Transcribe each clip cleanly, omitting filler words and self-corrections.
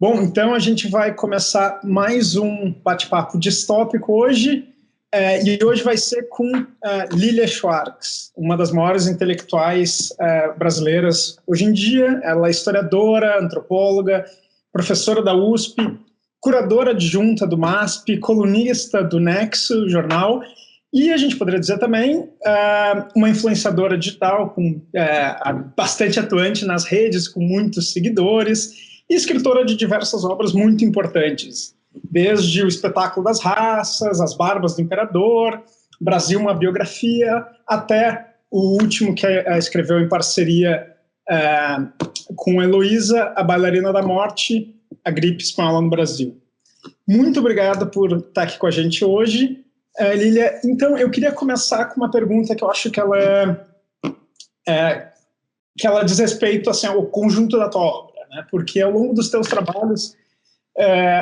Bom, então a gente vai começar mais um bate-papo distópico hoje, e hoje vai ser com Lilia Schwartz, uma das maiores intelectuais brasileiras hoje em dia. Ela é historiadora, antropóloga, professora da USP, curadora adjunta do MASP, colunista do Nexo Jornal, e a gente poderia dizer também uma influenciadora digital bastante atuante nas redes, com muitos seguidores, e escritora de diversas obras muito importantes, desde O Espetáculo das Raças, As Barbas do Imperador, Brasil, uma biografia, até o último que escreveu em parceria com Heloísa, A Bailarina da Morte, A Gripe Espanhola no Brasil. Muito obrigado por estar aqui com a gente hoje, Lilia. Então, eu queria começar com uma pergunta que eu acho que ela diz respeito assim, ao conjunto da tua obra, né? Porque ao longo dos teus trabalhos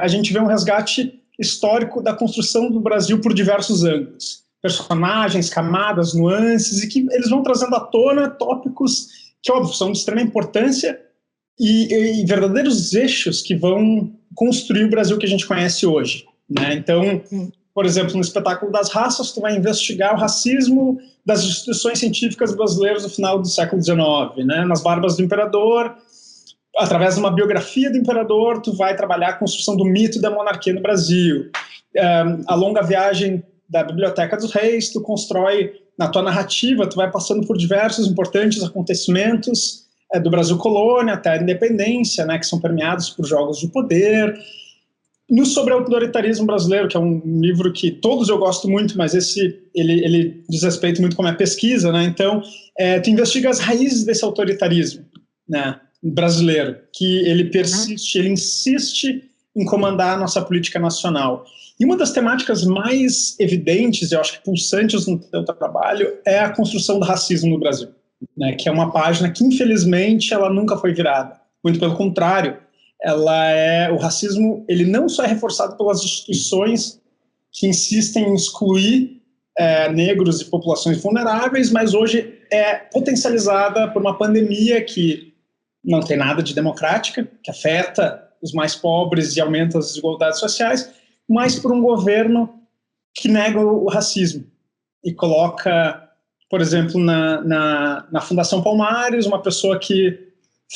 a gente vê um resgate histórico da construção do Brasil por diversos ângulos, personagens, camadas, nuances, e que eles vão trazendo à tona tópicos que, óbvio, são de extrema importância e verdadeiros eixos que vão construir o Brasil que a gente conhece hoje, né? Então, por exemplo, no Espetáculo das Raças, tu vai investigar o racismo das instituições científicas brasileiras do final do século XIX, né? Nas Barbas do Imperador, através de uma biografia do imperador, tu vai trabalhar a construção do mito da monarquia no Brasil. A longa viagem da Biblioteca dos Reis, tu constrói, na tua narrativa, tu vai passando por diversos importantes acontecimentos do Brasil colônia até a independência, né, que são permeados por jogos de poder. No Sobre o Autoritarismo Brasileiro, que é um livro que todos eu gosto muito, mas ele diz respeito muito como é pesquisa, né? Então, tu investiga as raízes desse autoritarismo, né, brasileiro, que ele persiste, ele insiste em comandar a nossa política nacional. E uma das temáticas mais evidentes, eu acho que pulsantes no teu trabalho, é a construção do racismo no Brasil, né, que é uma página que, infelizmente, ela nunca foi virada. Muito pelo contrário, o racismo, ele não só é reforçado pelas instituições que insistem em excluir negros e populações vulneráveis, mas hoje é potencializada por uma pandemia que não tem nada de democrática, que afeta os mais pobres e aumenta as desigualdades sociais, mas por um governo que nega o racismo e coloca, por exemplo, na Fundação Palmares, uma pessoa que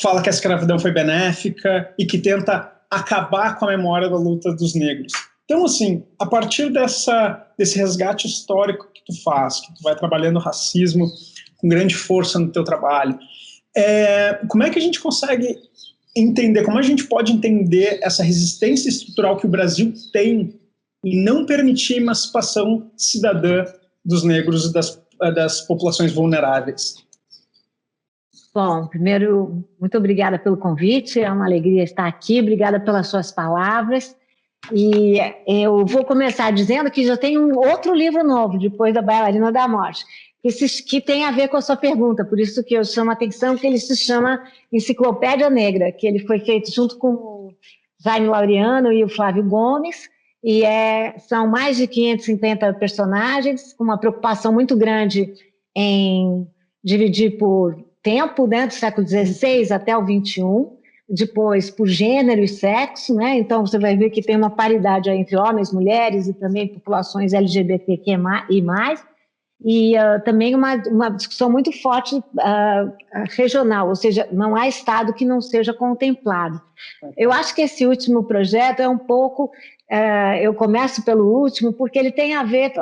fala que a escravidão foi benéfica e que tenta acabar com a memória da luta dos negros. Então, assim, a partir desse resgate histórico que tu faz, que tu vai trabalhando o racismo com grande força no teu trabalho, como é que a gente consegue entender, como a gente pode entender essa resistência estrutural que o Brasil tem em não permitir a emancipação cidadã dos negros e das populações vulneráveis? Bom, primeiro, muito obrigada pelo convite, é uma alegria estar aqui, obrigada pelas suas palavras. E eu vou começar dizendo que já tem um outro livro novo, depois da Bailarina da Morte, que tem a ver com a sua pergunta, por isso que eu chamo a atenção, que ele se chama Enciclopédia Negra, que ele foi feito junto com o Jaime Laureano e o Flávio Gomes, e são mais de 550 personagens, com uma preocupação muito grande em dividir por tempo, né, do século XVI até o XXI, depois por gênero e sexo, né? Então você vai ver que tem uma paridade aí entre homens, mulheres e também populações LGBTQ+, e também uma discussão muito forte regional, ou seja, não há estado que não seja contemplado. Eu acho que esse último projeto é um pouco, eu começo pelo último, porque ele tem a ver,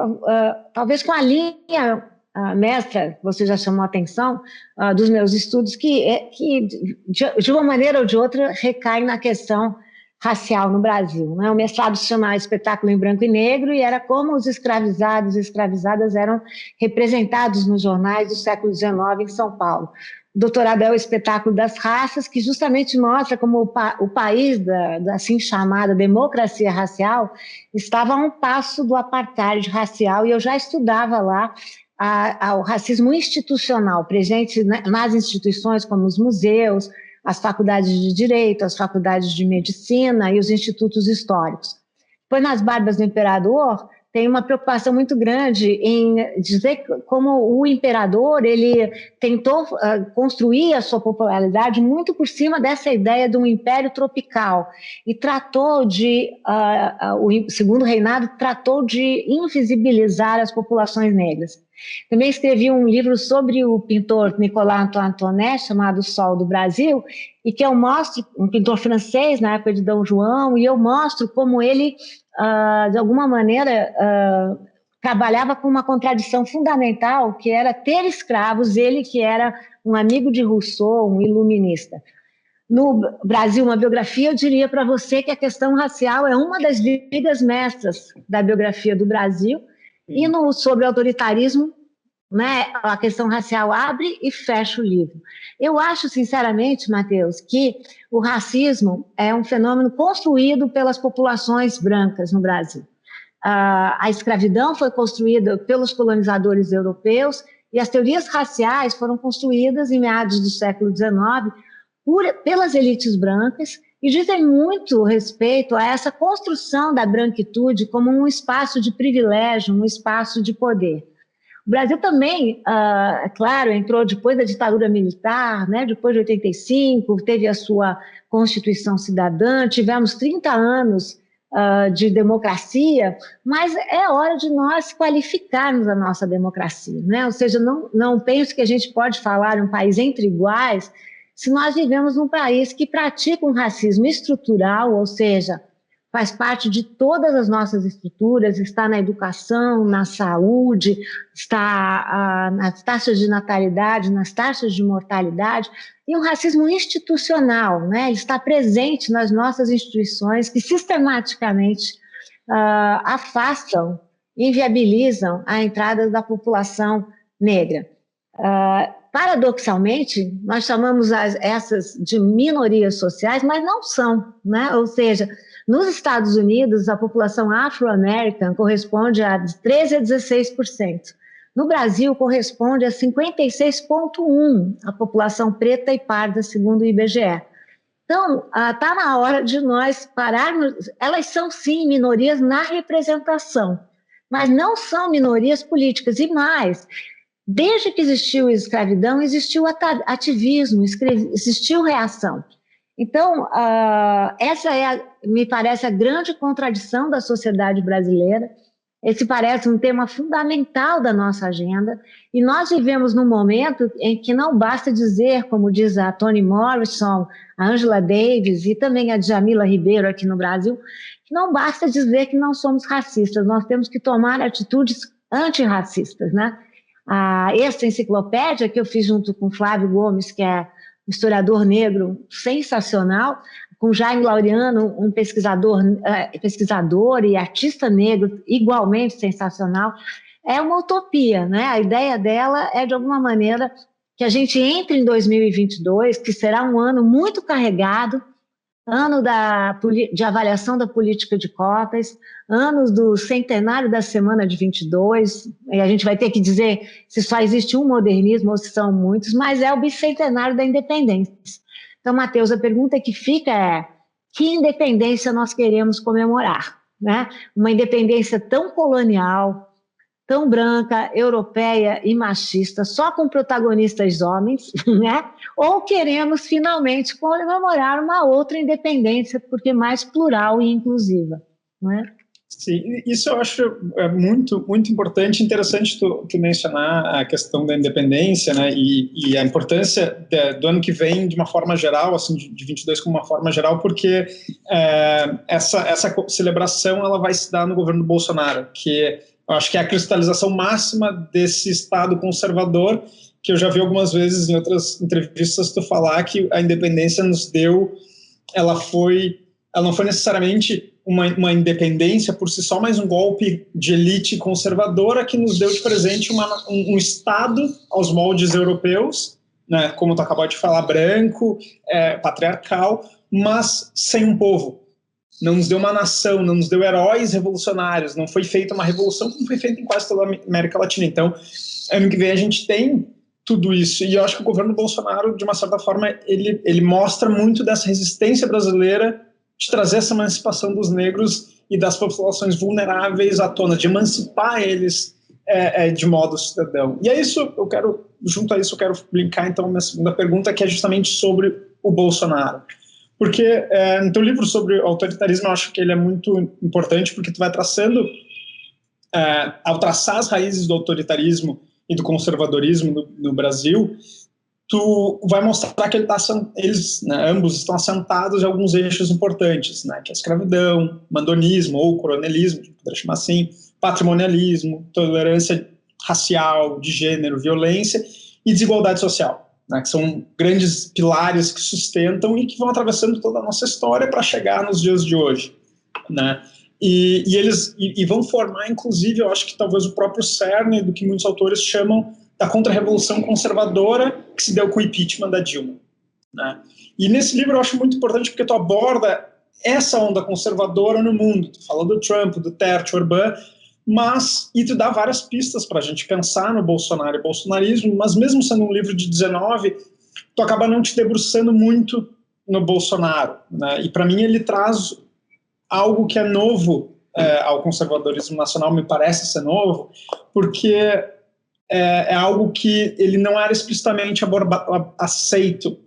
talvez, com a linha mestra, você já chamou a atenção, dos meus estudos, que de uma maneira ou de outra recai na questão racial no Brasil, né? O mestrado se chama Espetáculo em Branco e Negro e era como os escravizados e escravizadas eram representados nos jornais do século XIX em São Paulo. O doutorado é o Espetáculo das Raças, que justamente mostra como o país da assim chamada democracia racial estava a um passo do apartheid racial, e eu já estudava lá ao racismo institucional, presente nas instituições como os museus, as faculdades de Direito, as faculdades de Medicina e os institutos históricos. Depois, nas Barbas do Imperador, tem uma preocupação muito grande em dizer como o imperador ele tentou construir a sua popularidade muito por cima dessa ideia de um império tropical e tratou de, o segundo reinado tratou de invisibilizar as populações negras. Também escrevi um livro sobre o pintor Nicolas Antoine Antonet, chamado O Sol do Brasil, e que eu mostro, um pintor francês na época de Dom João, e eu mostro como ele, de alguma maneira, trabalhava com uma contradição fundamental, que era ter escravos, ele que era um amigo de Rousseau, um iluminista. No Brasil, uma biografia, eu diria para você que a questão racial é uma das vigas mestras da biografia do Brasil, e sobre autoritarismo, né, a questão racial abre e fecha o livro. Eu acho, sinceramente, Matheus, que o racismo é um fenômeno construído pelas populações brancas no Brasil. A escravidão foi construída pelos colonizadores europeus e as teorias raciais foram construídas em meados do século XIX pelas elites brancas e dizem muito respeito a essa construção da branquitude como um espaço de privilégio, um espaço de poder. O Brasil também, é claro, entrou depois da ditadura militar, né, depois de 85, teve a sua Constituição Cidadã, tivemos 30 anos de democracia, mas é hora de nós qualificarmos a nossa democracia, né? Ou seja, não penso que a gente pode falar em um país entre iguais se nós vivemos num país que pratica um racismo estrutural, ou seja, faz parte de todas as nossas estruturas, está na educação, na saúde, está nas taxas de natalidade, nas taxas de mortalidade, e um racismo institucional, né? Ele está presente nas nossas instituições que sistematicamente afastam, inviabilizam a entrada da população negra. Paradoxalmente, nós chamamos essas de minorias sociais, mas não são, né? Ou seja, nos Estados Unidos, a população afro-americana corresponde a 13% a 16%. No Brasil, corresponde a 56,1% a população preta e parda, segundo o IBGE. Então, está na hora de nós pararmos. Elas são, sim, minorias na representação, mas não são minorias políticas. E mais, desde que existiu a escravidão, existiu ativismo, existiu reação. Então, essa me parece a grande contradição da sociedade brasileira. Esse parece um tema fundamental da nossa agenda, e nós vivemos num momento em que não basta dizer, como diz a Toni Morrison, a Angela Davis e também a Djamila Ribeiro aqui no Brasil, que não basta dizer que não somos racistas, nós temos que tomar atitudes antirracistas, né? Essa enciclopédia que eu fiz junto com Flávio Gomes, que é um historiador negro sensacional, com Jaime Laureano, um pesquisador e artista negro igualmente sensacional, é uma utopia, né? A ideia dela é, de alguma maneira, que a gente entre em 2022, que será um ano muito carregado, ano de avaliação da política de cotas, anos do centenário da Semana de 22, e a gente vai ter que dizer se só existe um modernismo ou se são muitos, mas é o bicentenário da independência. Então, Matheus, a pergunta que fica é: que independência nós queremos comemorar, né? Uma independência tão colonial, tão branca, europeia e machista, só com protagonistas homens, né? Ou queremos finalmente comemorar uma outra independência, porque mais plural e inclusiva, não é? Sim, isso eu acho muito, muito importante, interessante tu mencionar a questão da independência, né, e a importância do ano que vem de uma forma geral, assim, de 22 como uma forma geral, porque essa celebração ela vai se dar no governo Bolsonaro, que eu acho que é a cristalização máxima desse Estado conservador, que eu já vi algumas vezes em outras entrevistas tu falar que a independência nos deu, ela não foi necessariamente uma independência por si só, mas um golpe de elite conservadora que nos deu de presente um Estado aos moldes europeus, né, como tu acabou de falar, branco, patriarcal, mas sem um povo. Não nos deu uma nação, não nos deu heróis revolucionários, não foi feita uma revolução como foi feita em quase toda a América Latina. Então, ano que vem a gente tem tudo isso, e eu acho que o governo Bolsonaro, de uma certa forma, ele mostra muito dessa resistência brasileira de trazer essa emancipação dos negros e das populações vulneráveis à tona, de emancipar eles de modo cidadão. E é isso, junto a isso, eu quero linkar então minha segunda pergunta, que é justamente sobre o Bolsonaro. Porque no teu livro sobre autoritarismo, eu acho que ele é muito importante, porque tu vai traçando, ao traçar as raízes do autoritarismo e do conservadorismo no Brasil, tu vai mostrar que eles, né, ambos estão assentados em alguns eixos importantes, né, que é a escravidão, mandonismo ou coronelismo, poderia chamar assim, patrimonialismo, tolerância racial, de gênero, violência e desigualdade social, né, que são grandes pilares que sustentam e que vão atravessando toda a nossa história para chegar nos dias de hoje, né? E eles vão formar, inclusive, eu acho que talvez o próprio cerne do que muitos autores chamam da contra-revolução conservadora que se deu com o impeachment da Dilma, né? E nesse livro eu acho muito importante porque tu aborda essa onda conservadora no mundo. Tu fala do Trump, do Duterte, Orbán, e tu dá várias pistas para a gente pensar no Bolsonaro e bolsonarismo, mas mesmo sendo um livro de 19, tu acaba não te debruçando muito no Bolsonaro, né? E para mim ele traz algo que é novo ao conservadorismo nacional, me parece ser novo, porque é algo que ele não era explicitamente aceito,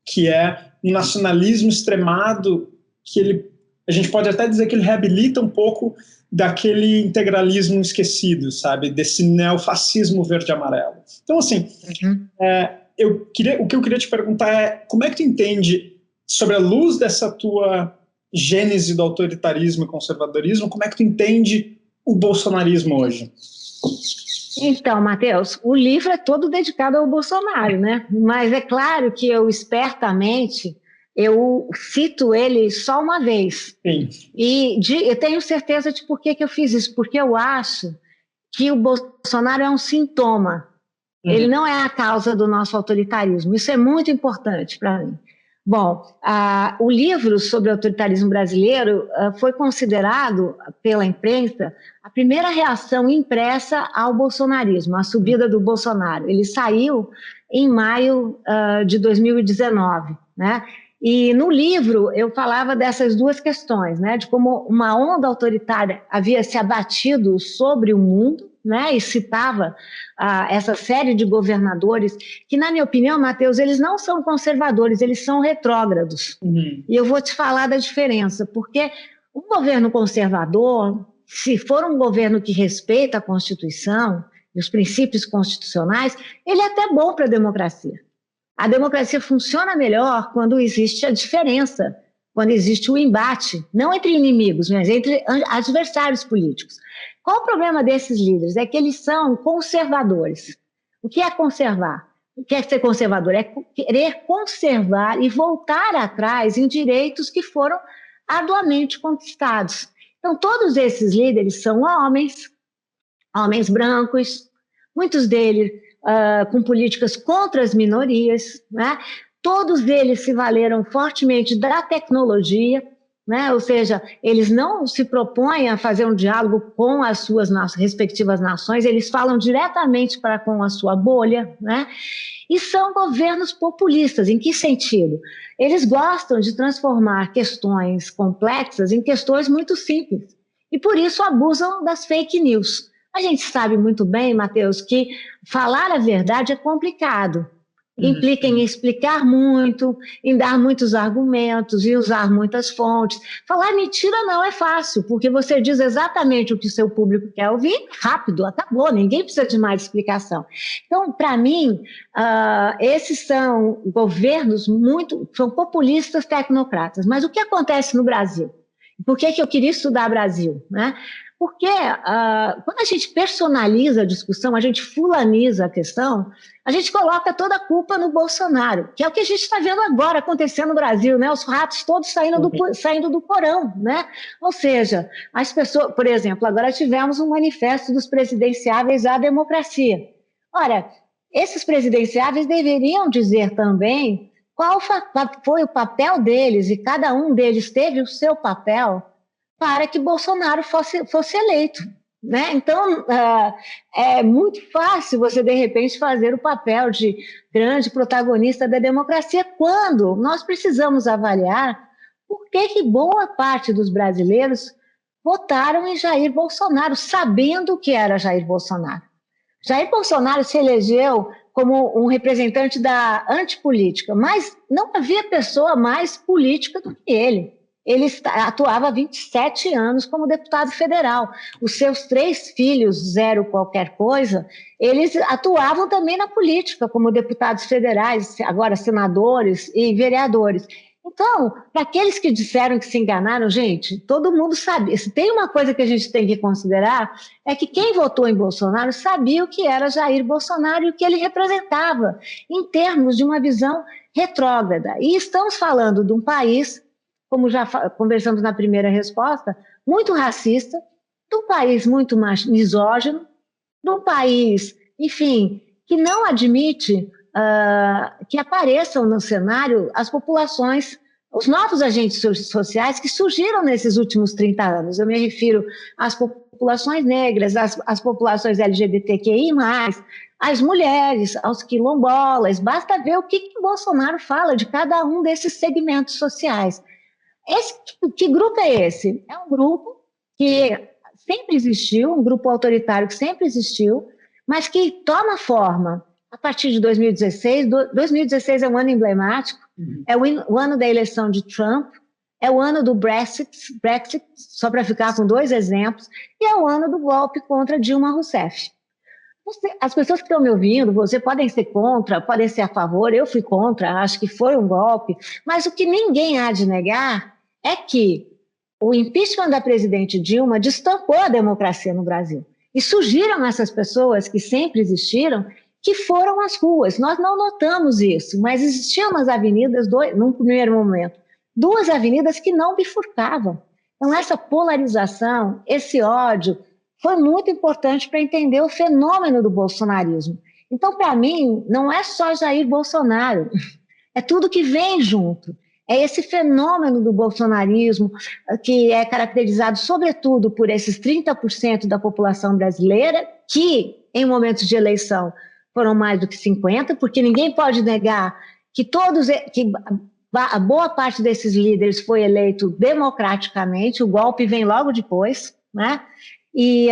que é um nacionalismo extremado, que a gente pode até dizer que ele reabilita um pouco daquele integralismo esquecido, sabe, desse neofascismo verde e amarelo. Então, assim, o que eu queria te perguntar é como é que tu entende, sobre a luz dessa tua gênese do autoritarismo e conservadorismo, como é que tu entende o bolsonarismo hoje? Então, Matheus, o livro é todo dedicado ao Bolsonaro, né? Mas é claro que eu, espertamente, eu cito ele só uma vez. Sim. E eu tenho certeza de por que eu fiz isso, porque eu acho que o Bolsonaro é um sintoma. Ele não é a causa do nosso autoritarismo. Isso é muito importante para mim. Bom, o livro sobre o autoritarismo brasileiro foi considerado pela imprensa a primeira reação impressa ao bolsonarismo, à subida do Bolsonaro. Ele saiu em maio de 2019, né? E no livro eu falava dessas duas questões, né? De como uma onda autoritária havia se abatido sobre o mundo, né, e citava essa série de governadores que, na minha opinião, Matheus, eles não são conservadores, eles são retrógrados. E eu vou te falar da diferença, porque um governo conservador, se for um governo que respeita a Constituição e os princípios constitucionais, ele é até bom para a democracia. A democracia funciona melhor quando existe a diferença, quando existe o embate, não entre inimigos, mas entre adversários políticos. Qual o problema desses líderes? É que eles são conservadores. O que é conservar? O que é ser conservador? É querer conservar e voltar atrás em direitos que foram arduamente conquistados. Então, todos esses líderes são homens brancos, muitos deles com políticas contra as minorias, né? Todos eles se valeram fortemente da tecnologia, né? Ou seja, eles não se propõem a fazer um diálogo com as suas respectivas nações, eles falam diretamente com a sua bolha, né? E são governos populistas. Em que sentido? Eles gostam de transformar questões complexas em questões muito simples e por isso abusam das fake news. A gente sabe muito bem, Matheus, que falar a verdade é complicado. Implica em explicar muito, em dar muitos argumentos e usar muitas fontes. Falar mentira não é fácil, porque você diz exatamente o que seu público quer ouvir, rápido, acabou, ninguém precisa de mais explicação. Então, para mim, esses são governos são populistas tecnocratas. Mas o que acontece no Brasil? Por que eu queria estudar Brasil, né? Porque quando a gente personaliza a discussão, a gente fulaniza a questão, a gente coloca toda a culpa no Bolsonaro, que é o que a gente está vendo agora acontecendo no Brasil, né? Os ratos todos saindo do porão, né? Ou seja, as pessoas, por exemplo, agora tivemos um manifesto dos presidenciáveis à democracia. Ora, esses presidenciáveis deveriam dizer também qual foi o papel deles, e cada um deles teve o seu papel para que Bolsonaro fosse eleito, né? Então, é muito fácil você, de repente, fazer o papel de grande protagonista da democracia, quando nós precisamos avaliar por que boa parte dos brasileiros votaram em Jair Bolsonaro, sabendo que era Jair Bolsonaro. Jair Bolsonaro se elegeu como um representante da antipolítica, mas não havia pessoa mais política do que ele. Ele atuava há 27 anos como deputado federal. Os seus 3 filhos, zero qualquer coisa, eles atuavam também na política, como deputados federais, agora senadores e vereadores. Então, para aqueles que disseram que se enganaram, gente, todo mundo sabe. Se tem uma coisa que a gente tem que considerar, é que quem votou em Bolsonaro sabia o que era Jair Bolsonaro e o que ele representava, em termos de uma visão retrógrada. E estamos falando de um país, como já conversamos na primeira resposta, muito racista, de um país muito misógino, de um país, enfim, que não admite que apareçam no cenário as populações, os novos agentes sociais que surgiram nesses últimos 30 anos. Eu me refiro às populações negras, às populações LGBTQI+, às mulheres, aos quilombolas. Basta ver o que Bolsonaro fala de cada um desses segmentos sociais. Que grupo é esse? É um grupo que sempre existiu, um grupo autoritário que sempre existiu, mas que toma forma a partir de 2016. 2016 é um ano emblemático, é o ano da eleição de Trump, é o ano do Brexit, só para ficar com 2 exemplos, e é o ano do golpe contra Dilma Rousseff. As pessoas que estão me ouvindo, você podem ser contra, podem ser a favor, eu fui contra, acho que foi um golpe, mas o que ninguém há de negar é que o impeachment da presidente Dilma destampou a democracia no Brasil. E surgiram essas pessoas que sempre existiram, que foram às ruas. Nós não notamos isso, mas existiam nas avenidas, num primeiro momento, 2 avenidas que não bifurcavam. Então, essa polarização, esse ódio, foi muito importante para entender o fenômeno do bolsonarismo. Então, para mim, não é só Jair Bolsonaro, é tudo que vem junto. É esse fenômeno do bolsonarismo, que é caracterizado, sobretudo, por esses 30% da população brasileira, que, em momentos de eleição, foram mais do que 50%, porque ninguém pode negar que a boa parte desses líderes foi eleito democraticamente, o golpe vem logo depois, né? E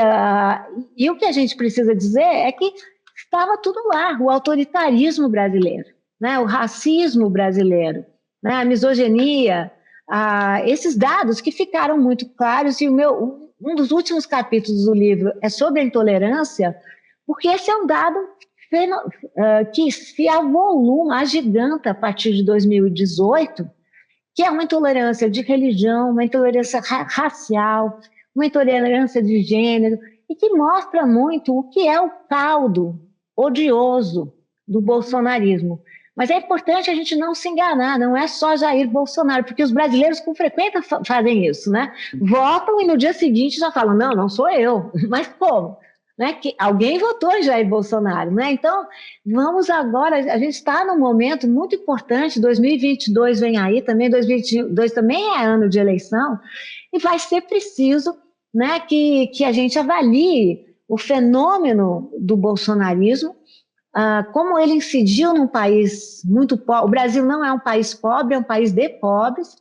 o que a gente precisa dizer é que estava tudo lá, o autoritarismo brasileiro, né? O racismo brasileiro, né? A misoginia, esses dados que ficaram muito claros, e um dos últimos capítulos do livro é sobre a intolerância, porque esse é um dado que se avoluma, agiganta a partir de 2018, que é uma intolerância de religião, uma intolerância racial, uma intolerância de gênero, e que mostra muito o que é o caldo odioso do bolsonarismo. Mas é importante a gente não se enganar, não é só Jair Bolsonaro, porque os brasileiros com frequência fazem isso, né? Votam e no dia seguinte já falam, não sou eu. Mas como? Né? Que alguém votou em Jair Bolsonaro, né? Então, vamos agora, a gente está num momento muito importante, 2022 vem aí, também 2022 também é ano de eleição, e vai ser preciso, né, que a gente avalie o fenômeno do bolsonarismo, como ele incidiu num país muito pobre. O Brasil não é um país pobre, é um país de pobres,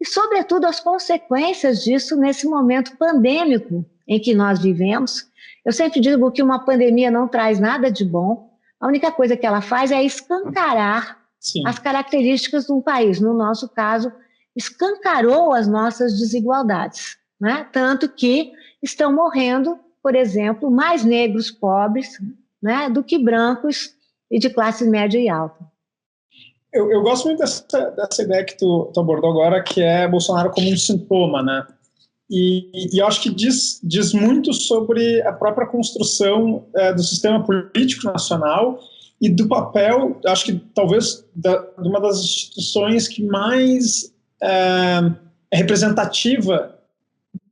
e, sobretudo, as consequências disso nesse momento pandêmico em que nós vivemos. Eu sempre digo que uma pandemia não traz nada de bom, a única coisa que ela faz é escancarar as características de um país. No nosso caso, escancarou as nossas desigualdades, né? Tanto que estão morrendo, por exemplo, mais negros pobres, né, do que brancos e de classe média e alta. Eu gosto muito dessa ideia que tu abordou agora, que é Bolsonaro como um sintoma, né? E eu acho que diz muito sobre a própria construção do sistema político nacional e do papel, acho que talvez, de uma das instituições que mais é representativa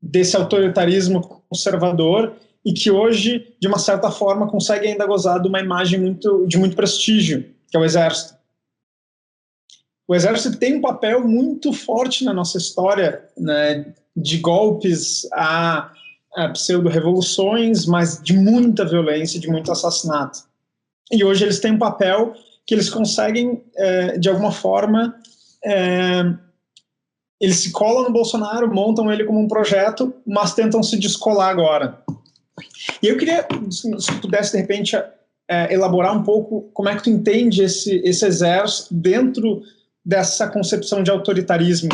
desse autoritarismo conservador e que hoje, de uma certa forma, consegue ainda gozar de uma imagem de muito prestígio, que é o Exército. O Exército tem um papel muito forte na nossa história, né, de golpes a pseudo-revoluções, mas de muita violência, de muito assassinato. E hoje eles têm um papel que eles conseguem, de alguma forma, eles se colam no Bolsonaro, montam ele como um projeto, mas tentam se descolar agora. E eu queria, se pudesse, de repente, elaborar um pouco como é que tu entende esse exército dentro dessa concepção de autoritarismo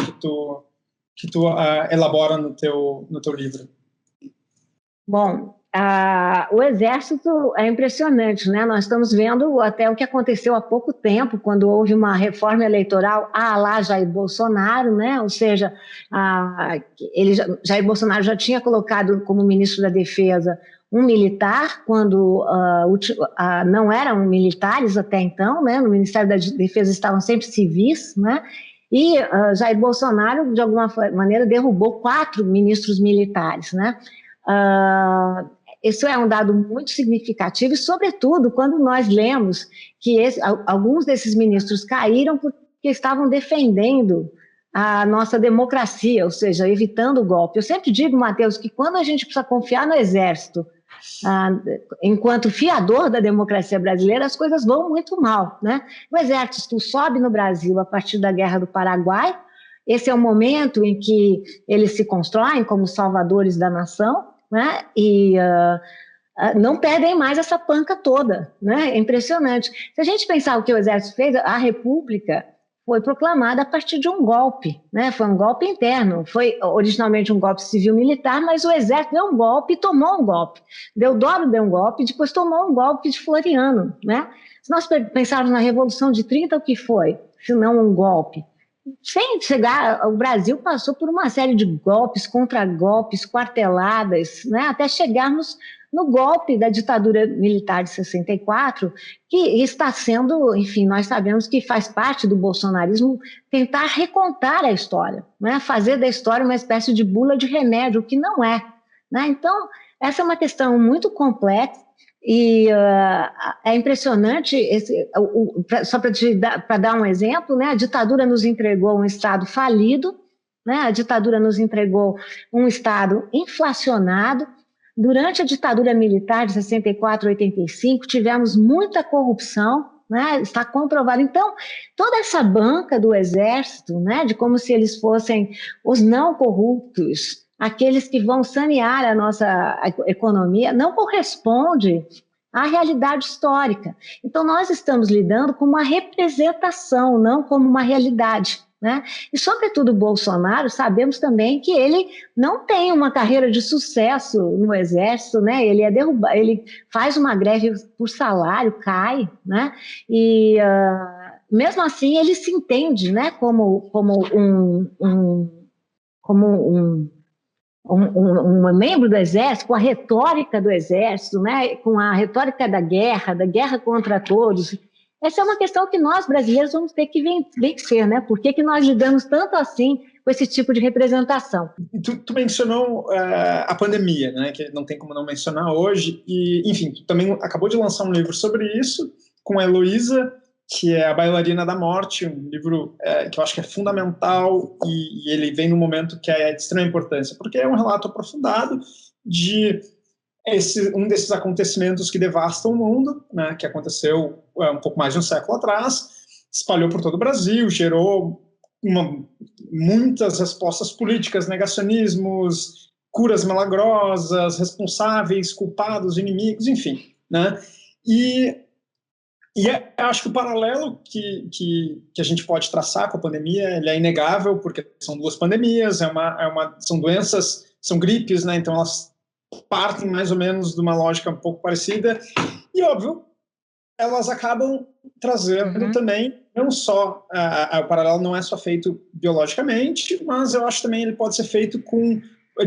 que tu elabora no teu livro. Bom, o Exército é impressionante, né? Nós estamos vendo até o que aconteceu há pouco tempo, quando houve uma reforma eleitoral à lá Jair Bolsonaro, né? Ou seja, Jair Bolsonaro já tinha colocado como ministro da Defesa um militar, quando não eram militares até então, né? No Ministério da Defesa estavam sempre civis, né? E Jair Bolsonaro, de alguma maneira, derrubou 4 ministros militares, né? Isso é um dado muito significativo, e sobretudo quando nós lemos que alguns desses ministros caíram porque estavam defendendo a nossa democracia, ou seja, evitando o golpe. Eu sempre digo, Matheus, que quando a gente precisa confiar no Exército enquanto fiador da democracia brasileira, as coisas vão muito mal, né? O Exército sobe no Brasil a partir da Guerra do Paraguai. Esse é o momento em que eles se constroem como salvadores da nação, né? E não perdem mais essa panca toda, né? É impressionante. Se a gente pensar o que o Exército fez, a República foi proclamada a partir de um golpe, né? Foi um golpe interno, foi originalmente um golpe civil-militar, mas o Exército deu um golpe e tomou um golpe. Deodoro deu um golpe e depois tomou um golpe de Floriano, né? Se nós pensarmos na Revolução de 30, o que foi? Se não um golpe? Sem chegar, o Brasil passou por uma série de golpes, contra-golpes, quarteladas, né, até chegarmos no golpe da ditadura militar de 64, que está sendo, enfim, nós sabemos que faz parte do bolsonarismo tentar recontar a história, né, fazer da história uma espécie de bula de remédio, o que não é, né? Então, essa é uma questão muito complexa. E é impressionante, só para dar um exemplo, né, a ditadura nos entregou um Estado falido, né, a ditadura nos entregou um Estado inflacionado. Durante a ditadura militar de 64 a 85, tivemos muita corrupção, né, está comprovado. Então, toda essa banca do Exército, né, de como se eles fossem os não corruptos, aqueles que vão sanear a nossa economia, não corresponde à realidade histórica. Então, nós estamos lidando com uma representação, não como uma realidade, né? E, sobretudo, o Bolsonaro, sabemos também que ele não tem uma carreira de sucesso no Exército, né? Ele faz uma greve por salário, cai, né? E, mesmo assim, ele se entende, né, como um membro do Exército, com a retórica do Exército, né, com a retórica da guerra contra todos. Essa é uma questão que nós, brasileiros, vamos ter que vencer, né? Por que nós lidamos tanto assim com esse tipo de representação? Tu mencionou a pandemia, né, que não tem como não mencionar hoje, e, enfim, tu também acabou de lançar um livro sobre isso, com a Heloísa, que é A Bailarina da Morte, um livro que eu acho que é fundamental, e ele vem num momento que é de extrema importância, porque é um relato aprofundado de um desses acontecimentos que devastam o mundo, né, que aconteceu um pouco mais de um século atrás, espalhou por todo o Brasil, gerou muitas respostas políticas, negacionismos, curas milagrosas, responsáveis, culpados, inimigos, enfim, né? E acho que o paralelo que a gente pode traçar com a pandemia, ele é inegável, porque são 2 pandemias, são doenças, são gripes, né? Então elas partem mais ou menos de uma lógica um pouco parecida, e óbvio, elas acabam trazendo também, não só, o paralelo não é só feito biologicamente, mas eu acho também ele pode ser feito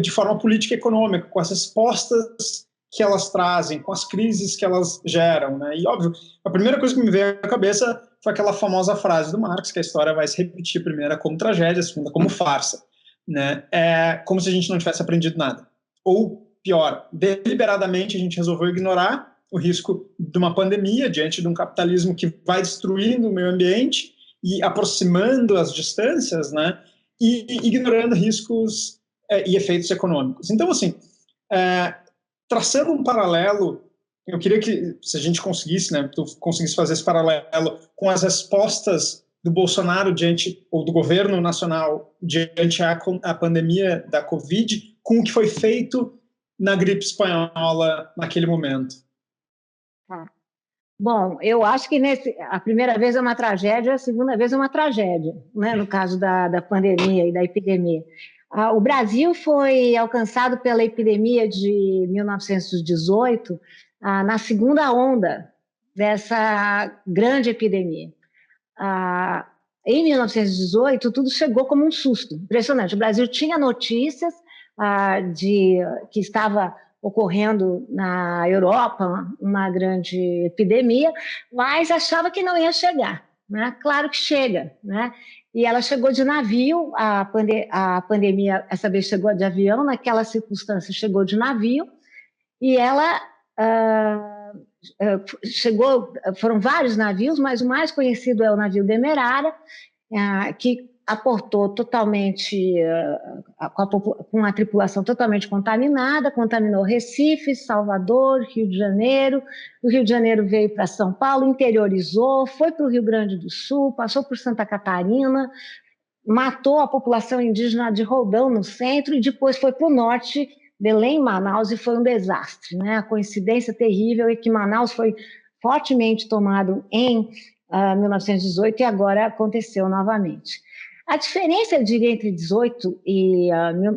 de forma política e econômica, com as respostas que elas trazem, com as crises que elas geram, né? E óbvio, a primeira coisa que me veio à cabeça foi aquela famosa frase do Marx, que a história vai se repetir, a primeira como tragédia, a segunda como farsa, né? É como se a gente não tivesse aprendido nada. Ou pior, deliberadamente a gente resolveu ignorar o risco de uma pandemia diante de um capitalismo que vai destruindo o meio ambiente e aproximando as distâncias, né? E ignorando riscos e efeitos econômicos. Então, assim, traçando um paralelo, eu queria que, se a gente conseguisse, né, tu conseguisse fazer esse paralelo com as respostas do Bolsonaro ou do governo nacional diante a pandemia da Covid com o que foi feito na gripe espanhola naquele momento? Bom, eu acho que a primeira vez é uma tragédia, a segunda vez é uma tragédia, né, no caso da pandemia e da epidemia. O Brasil foi alcançado pela epidemia de 1918, na segunda onda dessa grande epidemia. Em 1918, tudo chegou como um susto, impressionante. O Brasil tinha notícias de que estava ocorrendo na Europa uma grande epidemia, mas achava que não ia chegar, né? Claro que chega, né? E ela chegou de navio, a pandemia essa vez chegou de avião, naquela circunstância chegou de navio, e ela chegou, foram vários navios, mas o mais conhecido é o navio Demerara, que aportou totalmente, com a tripulação totalmente contaminada, contaminou Recife, Salvador, Rio de Janeiro. O Rio de Janeiro veio para São Paulo, interiorizou, foi para o Rio Grande do Sul, passou por Santa Catarina, matou a população indígena de Roldão, no centro, e depois foi para o norte, Belém, Manaus, e foi um desastre, né? A coincidência terrível é que Manaus foi fortemente tomado em 1918 e agora aconteceu novamente. A diferença, eu diria, entre 18 e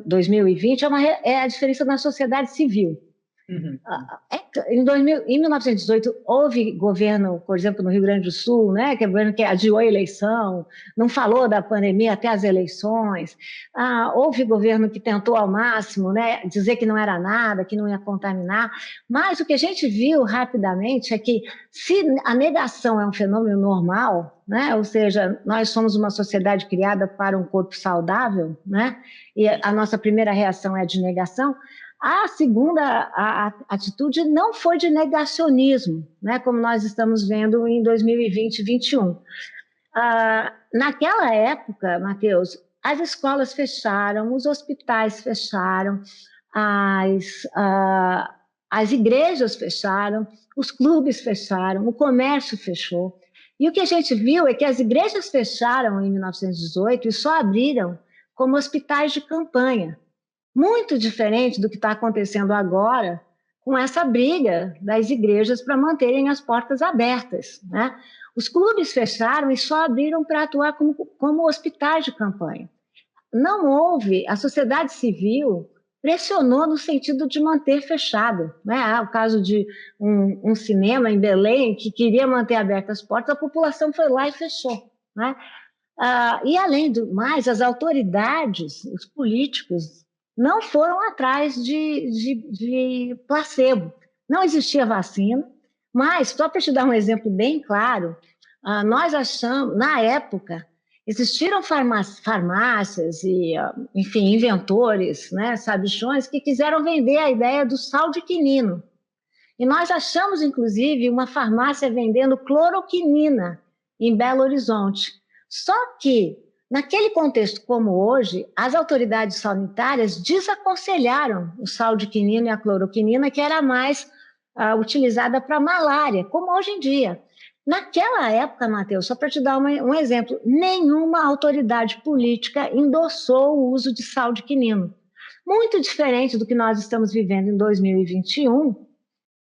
2020 é a diferença na sociedade civil. Uhum. Em 1918, houve governo, por exemplo, no Rio Grande do Sul, né, que é o governo que adiou a eleição, não falou da pandemia até as eleições. Houve governo que tentou ao máximo, né, dizer que não era nada, que não ia contaminar. Mas o que a gente viu rapidamente é que, se a negação é um fenômeno normal, né, ou seja, nós somos uma sociedade criada para um corpo saudável, né, e a nossa primeira reação é de negação. A segunda atitude não foi de negacionismo, né, como nós estamos vendo em 2020 e 2021. Naquela época, Matheus, as escolas fecharam, os hospitais fecharam, as igrejas fecharam, os clubes fecharam, o comércio fechou. E o que a gente viu é que as igrejas fecharam em 1918 e só abriram como hospitais de campanha. Muito diferente do que está acontecendo agora com essa briga das igrejas para manterem as portas abertas, né? Os clubes fecharam e só abriram para atuar como hospitais de campanha. Não houve, a sociedade civil pressionou no sentido de manter fechado, né? O caso de um cinema em Belém que queria manter abertas as portas, a população foi lá e fechou, né? E além do mais, as autoridades, os políticos, não foram atrás de placebo. Não existia vacina, mas, só para te dar um exemplo bem claro, nós achamos, na época, existiram farmácias e, enfim, inventores, né, sabichões, que quiseram vender a ideia do sal de quinino. E nós achamos, inclusive, uma farmácia vendendo cloroquinina em Belo Horizonte. Só que, naquele contexto como hoje, as autoridades sanitárias desaconselharam o sal de quinino e a cloroquinina, que era mais utilizada para malária, como hoje em dia. Naquela época, Matheus, só para te dar um exemplo, nenhuma autoridade política endossou o uso de sal de quinino. Muito diferente do que nós estamos vivendo em 2021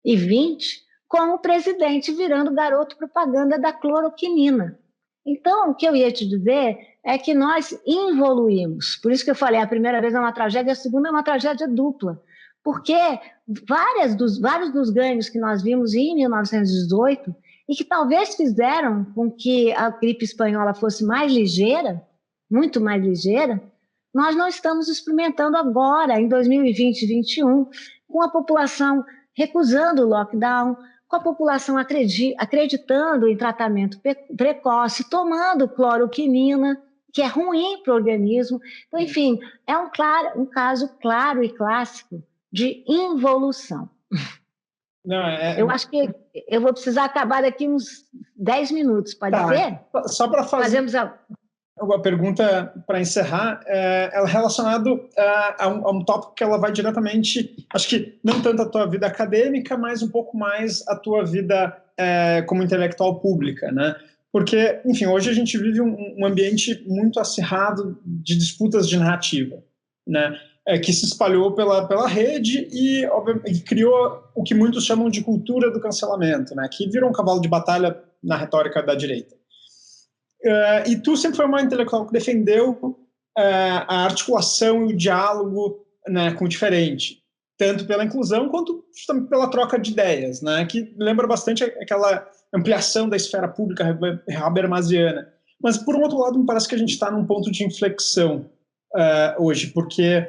e 2020, com o presidente virando garoto propaganda da cloroquinina. Então, o que eu ia te dizer é que nós evoluímos. Por isso que eu falei, a primeira vez é uma tragédia, a segunda é uma tragédia dupla. Porque vários dos ganhos que nós vimos em 1918 e que talvez fizeram com que a gripe espanhola fosse mais ligeira, muito mais ligeira, nós não estamos experimentando agora, em 2020 e 2021, com a população recusando o lockdown, com a população acreditando em tratamento precoce, tomando cloroquinina, que é ruim para o organismo. Então, enfim, é um caso claro e clássico de involução. Não, eu acho que eu vou precisar acabar daqui uns 10 minutos, pode ser? Só para fazer uma pergunta para encerrar, ela é relacionado a um tópico que ela vai diretamente, acho que não tanto a tua vida acadêmica, mas um pouco mais a tua vida como intelectual pública, né? Porque, enfim, hoje a gente vive um ambiente muito acirrado de disputas de narrativa, né? Que se espalhou pela rede e criou o que muitos chamam de cultura do cancelamento, né? Que virou um cavalo de batalha na retórica da direita. E tu sempre foi uma intelectual que defendeu a articulação e o diálogo, né, com o diferente, tanto pela inclusão quanto justamente pela troca de ideias, né? Que lembra bastante aquela ampliação da esfera pública habermasiana. Mas, por um outro lado, me parece que a gente está num ponto de inflexão hoje, porque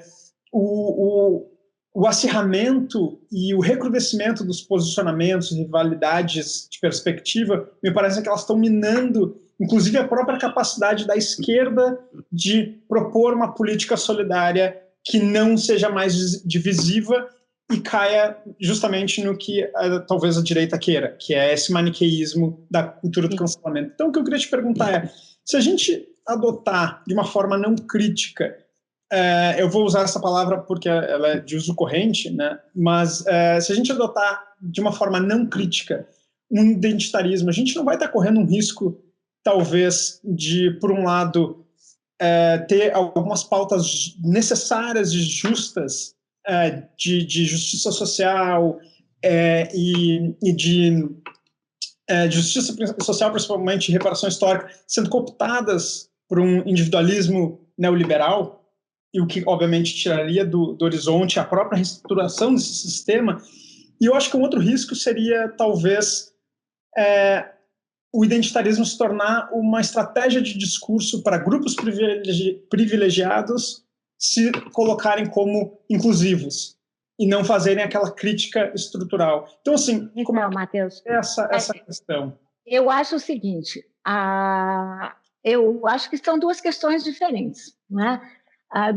o acirramento e o recrudescimento dos posicionamentos, rivalidades de perspectiva, me parece que elas estão minando, inclusive, a própria capacidade da esquerda de propor uma política solidária que não seja mais divisiva e caia justamente no que talvez a direita queira, que é esse maniqueísmo da cultura do cancelamento. Então, o que eu queria te perguntar é, se a gente adotar de uma forma não crítica, eu vou usar essa palavra porque ela é de uso corrente, né? Mas se a gente adotar de uma forma não crítica um identitarismo, a gente não vai estar correndo um risco, talvez, de, por um lado, ter algumas pautas necessárias e justas de justiça social e de justiça social, principalmente reparação histórica, sendo cooptadas por um individualismo neoliberal, e o que, obviamente, tiraria do horizonte a própria reestruturação desse sistema. E eu acho que um outro risco seria, talvez, o identitarismo se tornar uma estratégia de discurso para grupos privilegiados se colocarem como inclusivos e não fazerem aquela crítica estrutural. Então, assim, como não, Matheus, essa questão? Eu acho o seguinte, eu acho que são duas questões diferentes, né?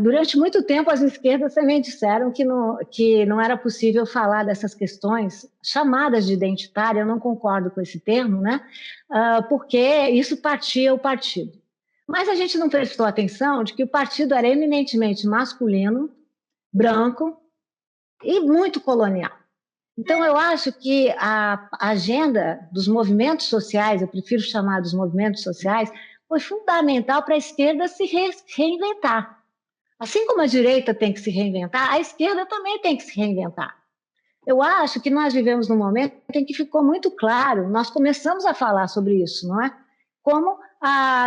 Durante muito tempo, as esquerdas também disseram que não era possível falar dessas questões chamadas de identitária, eu não concordo com esse termo, né? Porque isso partia o partido. Mas a gente não prestou atenção de que o partido era eminentemente masculino, branco e muito colonial. Então, eu acho que a agenda dos movimentos sociais, eu prefiro chamar dos movimentos sociais, foi fundamental para a esquerda se reinventar. Assim como a direita tem que se reinventar, a esquerda também tem que se reinventar. Eu acho que nós vivemos num momento em que ficou muito claro, nós começamos a falar sobre isso, não é? Como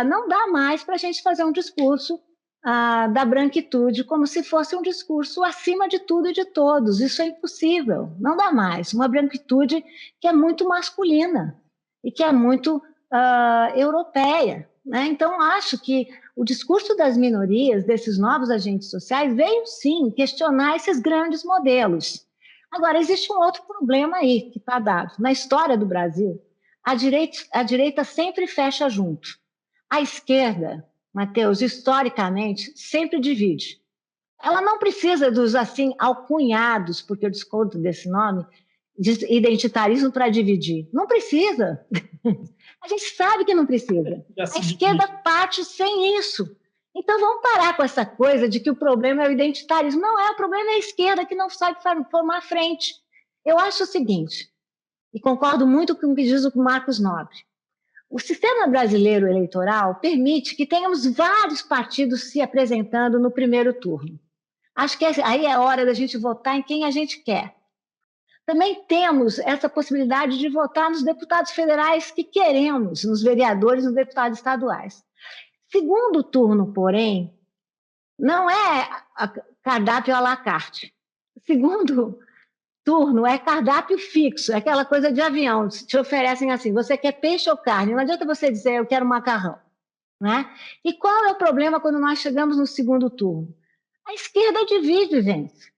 não dá mais para a gente fazer um discurso da branquitude como se fosse um discurso acima de tudo e de todos. Isso é impossível, não dá mais. Uma branquitude que é muito masculina e que é muito europeia, né? Então, acho que o discurso das minorias, desses novos agentes sociais, veio sim questionar esses grandes modelos. Agora, existe um outro problema aí que está dado. Na história do Brasil, a direita sempre fecha junto. A esquerda, Matheus, historicamente, sempre divide. Ela não precisa dos, assim, alcunhados, porque eu discordo desse nome, de identitarismo para dividir. Não precisa. A gente sabe que não precisa. A esquerda parte sem isso. Então vamos parar com essa coisa de que o problema é o identitarismo. Não é, o problema é a esquerda que não sabe formar frente. Eu acho o seguinte, e concordo muito com o que diz o Marcos Nobre, o sistema brasileiro eleitoral permite que tenhamos vários partidos se apresentando no primeiro turno. Acho que aí é hora da gente votar em quem a gente quer. Também temos essa possibilidade de votar nos deputados federais que queremos, nos vereadores e nos deputados estaduais. Segundo turno, porém, não é cardápio à la carte. Segundo turno é cardápio fixo, é aquela coisa de avião. Te oferecem assim, você quer peixe ou carne? Não adianta você dizer, eu quero macarrão. Né? E qual é o problema quando nós chegamos no segundo turno? A esquerda divide, gente.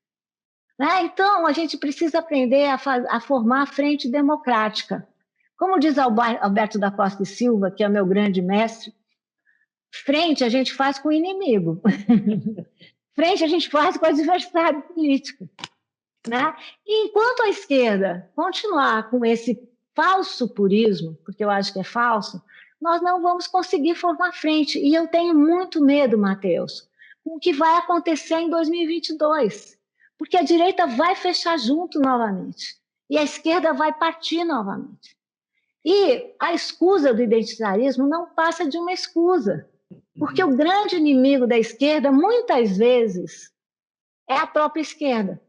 Né? Então, a gente precisa aprender a formar a frente democrática. Como diz Alberto da Costa e Silva, que é meu grande mestre, frente a gente faz com o inimigo. Frente a gente faz com o adversário político. Né? E enquanto a esquerda continuar com esse falso purismo, porque eu acho que é falso, nós não vamos conseguir formar frente. E eu tenho muito medo, Matheus, com o que vai acontecer em 2022. Porque a direita vai fechar junto novamente. E a esquerda vai partir novamente. E a escusa do identitarismo não passa de uma escusa, porque o grande inimigo da esquerda, muitas vezes, é a própria esquerda,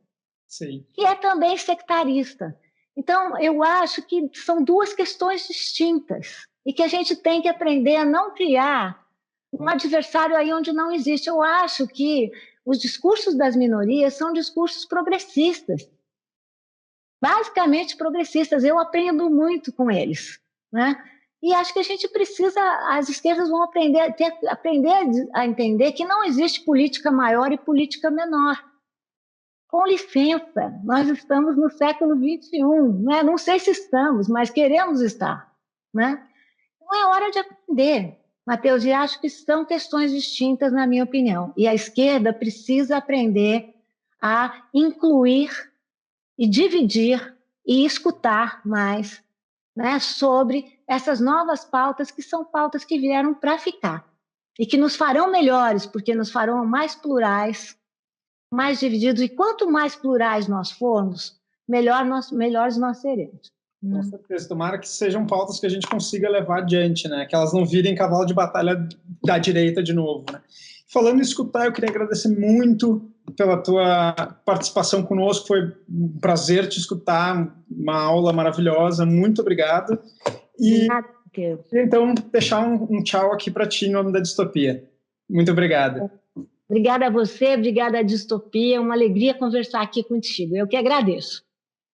Sim. que é também sectarista. Então, eu acho que são duas questões distintas e que a gente tem que aprender a não criar um adversário aí onde não existe. Eu acho que os discursos das minorias são discursos progressistas, basicamente progressistas. Eu aprendo muito com eles, né? E acho que a gente precisa, as esquerdas vão aprender a entender que não existe política maior e política menor. Com licença, nós estamos no século XXI, né? Não sei se estamos, mas queremos estar, né? Então é hora de aprender, Matheus, e acho que são questões distintas, na minha opinião. E a esquerda precisa aprender a incluir e dividir e escutar mais, né, sobre essas novas pautas, que são pautas que vieram para ficar e que nos farão melhores, porque nos farão mais plurais, mais divididos, e quanto mais plurais nós formos, melhores nós seremos. Com certeza, tomara que sejam pautas que a gente consiga levar adiante, né? Que elas não virem cavalo de batalha da direita de novo, né? Falando em escutar, eu queria agradecer muito pela tua participação conosco, foi um prazer te escutar, uma aula maravilhosa, muito obrigado. E então, deixar um tchau aqui para ti em nome da Distopia. Muito obrigado. Obrigada a você, obrigada à Distopia, uma alegria conversar aqui contigo, eu que agradeço.